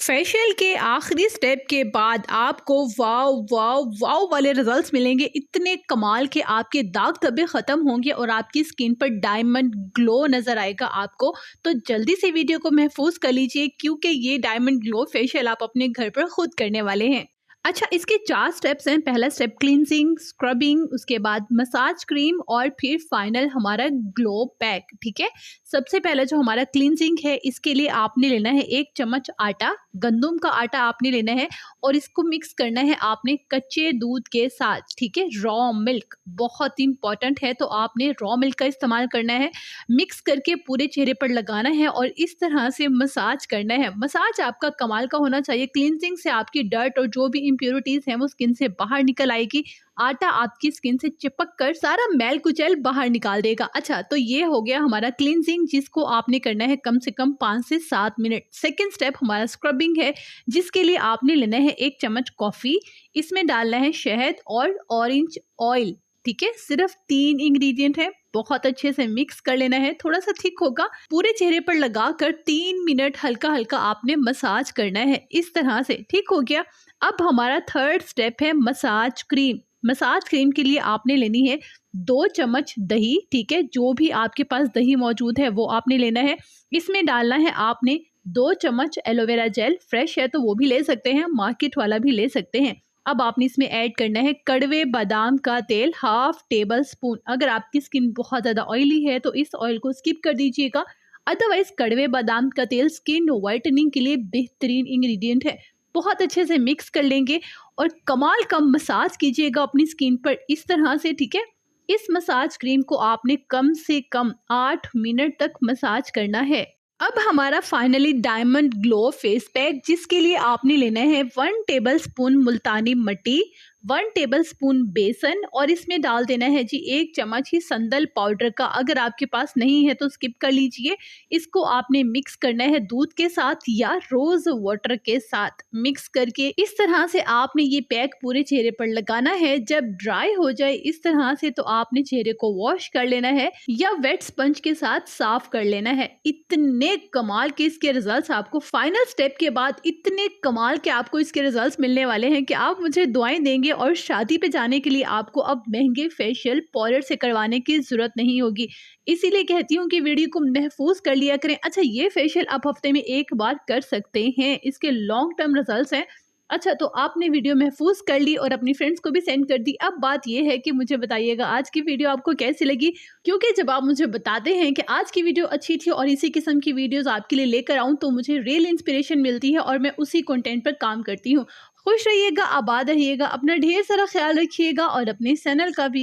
Facial के आखिरी step के बाद आपको वाव वाव वाव वाले रिजल्ट्स मिलेंगे। इतने कमाल के आपके दाग धब्बे ख़त्म होंगे और आपकी स्किन पर डायमंड ग्लो नज़र आएगा आपको। तो जल्दी से वीडियो को महफूज कर लीजिए क्योंकि ये डायमंड ग्लो फेशियल आप अपने घर पर खुद करने वाले हैं। अच्छा, इसके 4 स्टेप्स हैं। पहला स्टेप क्लींजिंग, स्क्रबिंग, उसके बाद मसाज क्रीम और फिर फाइनल हमारा ग्लो पैक। ठीक है, सबसे पहला जो हमारा क्लींजिंग है, इसके लिए आपने लेना है 1 चम्मच आटा, गंदम का आटा आपने लेना है और इसको मिक्स करना है आपने कच्चे दूध के साथ। ठीक है, रॉ मिल्क बहुत इंपॉर्टेंट है, तो आपने रॉ मिल्क का इस्तेमाल करना है। मिक्स करके पूरे चेहरे पर लगाना है और इस तरह से मसाज करना है। मसाज आपका कमाल का होना चाहिए। क्लींजिंग से आपकी डर्ट और जो भी इम्प्योरिटीज हैं वो स्किन से बाहर निकल आएगी। आटा आपकी स्किन से चिपक कर सारा मैल कुचैल बाहर निकाल देगा। अच्छा, तो ये हो गया हमारा क्लींजिंग, जिसको आपने करना है कम से कम 5 से 7 मिनट। सेकंड स्टेप हमारा स्क्रबिंग है, जिसके लिए आपने लेना है 1 चम्मच कॉफ़ी, इसमें डालना है शहद और ऑरेंज ऑयल। ठीक है, सिर्फ 3 इंग्रेडिएंट है। बहुत अच्छे से मिक्स कर लेना है, थोड़ा सा थिक होगा। पूरे चेहरे पर लगाकर 3 मिनट हल्का हल्का आपने मसाज करना है इस तरह से। ठीक हो गया। अब हमारा थर्ड स्टेप है मसाज क्रीम। मसाज क्रीम के लिए आपने लेनी है 2 चम्मच दही। ठीक है, जो भी आपके पास दही मौजूद है वो आपने लेना है। इसमें डालना है आपने 2 चम्मच एलोवेरा जेल, फ्रेश है तो वो भी ले सकते हैं, मार्केट वाला भी ले सकते हैं। अब आपने इसमें ऐड करना है कड़वे बादाम का तेल, 1/2 टेबल स्पून। अगर आपकी स्किन बहुत ज़्यादा ऑयली है तो इस ऑयल को स्किप कर दीजिएगा, अदरवाइज कड़वे बादाम का तेल स्किन वाइटनिंग के लिए बेहतरीन इंग्रेडिएंट है। बहुत अच्छे से मिक्स कर लेंगे और कमाल का मसाज कीजिएगा अपनी स्किन पर इस तरह से। ठीक है, इस मसाज क्रीम को आपने कम से कम 8 मिनट तक मसाज करना है। अब हमारा finally diamond glow face pack, जिसके लिए आपने लेना है 1 टेबल स्पून मुल्तानी मट्टी, 1 टेबल स्पून बेसन और इसमें डाल देना है जी 1 चम्मच ही संदल पाउडर का। अगर आपके पास नहीं है तो स्किप कर लीजिए। इसको आपने मिक्स करना है दूध के साथ या रोज वाटर के साथ। मिक्स करके इस तरह से आपने ये पैक पूरे चेहरे पर लगाना है। जब ड्राई हो जाए इस तरह से तो आपने चेहरे को वॉश कर लेना है या वेट स्पंज के साथ साफ कर लेना है। इतने कमाल के इसके रिजल्ट्स आपको फाइनल स्टेप के बाद इतने कमाल के आपको इसके रिजल्ट्स मिलने वाले हैं कि आप मुझे दुआएं देंगे और शादी पे जाने के लिए आपको अब महंगे फेशियल पाउडर से करवाने की जरूरत नहीं होगी। इसीलिए कहती हूँ कि वीडियो को महफूज कर लिया करें। अच्छा, ये फेशियल आप हफ्ते में 1 बार कर सकते हैं, इसके लॉन्ग टर्म रिजल्ट्स हैं। अच्छा, तो आपने वीडियो महफूज कर ली और अपनी फ्रेंड्स को भी सेंड कर दी। अब बात यह है कि मुझे बताइएगा आज की वीडियो आपको कैसी लगी, क्योंकि जब आप मुझे बताते हैं कि आज की वीडियो अच्छी थी और इसी किस्म की वीडियोस आपके लिए लेकर आऊं तो मुझे रियल इंस्पिरेशन मिलती है और मैं उसी कंटेंट पर काम करती हूं। खुश रहिएगा, आबाद रहिएगा, अपना ढेर सारा ख्याल रखिएगा और अपने चैनल का भी।